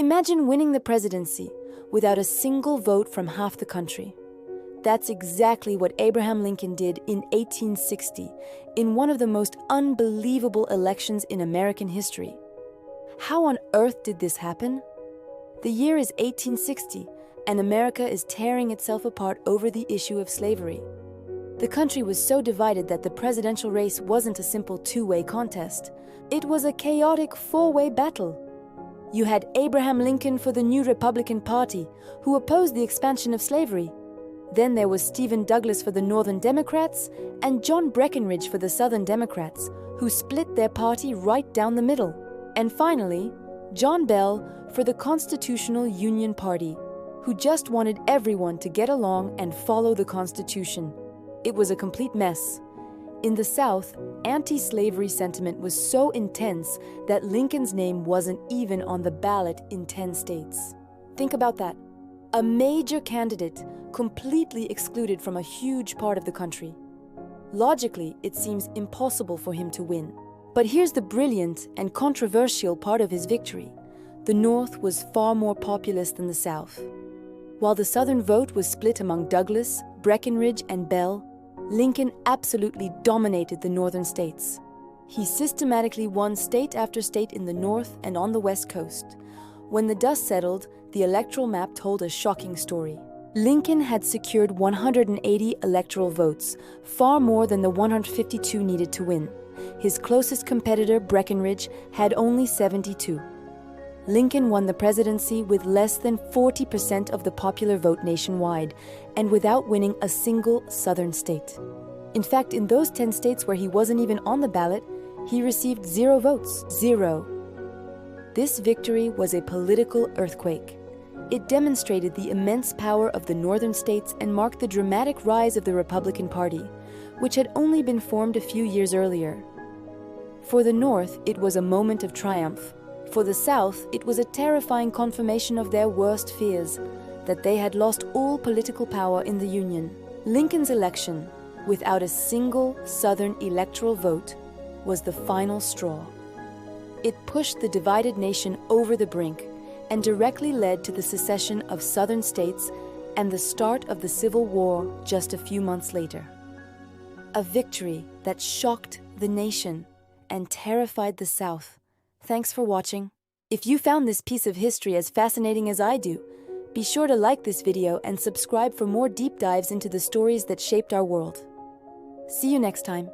Imagine winning the presidency without a single vote from half the country. That's exactly what Abraham Lincoln did in 1860, in one of the most unbelievable elections in American history. How on earth did this happen? The year is 1860, and America is tearing itself apart over the issue of slavery. The country was so divided that the presidential race wasn't a simple two-way contest. It was a chaotic four-way battle. You had Abraham Lincoln for the new Republican Party, who opposed the expansion of slavery. Then there was Stephen Douglas for the Northern Democrats and John Breckinridge for the Southern Democrats, who split their party right down the middle. And finally, John Bell for the Constitutional Union Party, who just wanted everyone to get along and follow the Constitution. It was a complete mess. In the South, anti-slavery sentiment was so intense that Lincoln's name wasn't even on the ballot in 10 states. Think about that. A major candidate completely excluded from a huge part of the country. Logically, it seems impossible for him to win. But here's the brilliant and controversial part of his victory. The North was far more populous than the South. While the Southern vote was split among Douglas, Breckinridge, and Bell, Lincoln absolutely dominated the northern states. He systematically won state after state in the North and on the West Coast. When the dust settled, the electoral map told a shocking story. Lincoln had secured 180 electoral votes, far more than the 152 needed to win. His closest competitor, Breckinridge, had only 72. Lincoln won the presidency with less than 40% of the popular vote nationwide, and without winning a single southern state. In fact, in those 10 states where he wasn't even on the ballot, he received 0 votes. 0. This victory was a political earthquake. It demonstrated the immense power of the northern states and marked the dramatic rise of the Republican Party, which had only been formed a few years earlier. For the North, it was a moment of triumph. For the South, it was a terrifying confirmation of their worst fears, that they had lost all political power in the Union. Lincoln's election, without a single Southern electoral vote, was the final straw. It pushed the divided nation over the brink and directly led to the secession of Southern states and the start of the Civil War just a few months later. A victory that shocked the nation and terrified the South. Thanks for watching. If you found this piece of history as fascinating as I do, be sure to like this video and subscribe for more deep dives into the stories that shaped our world. See you next time.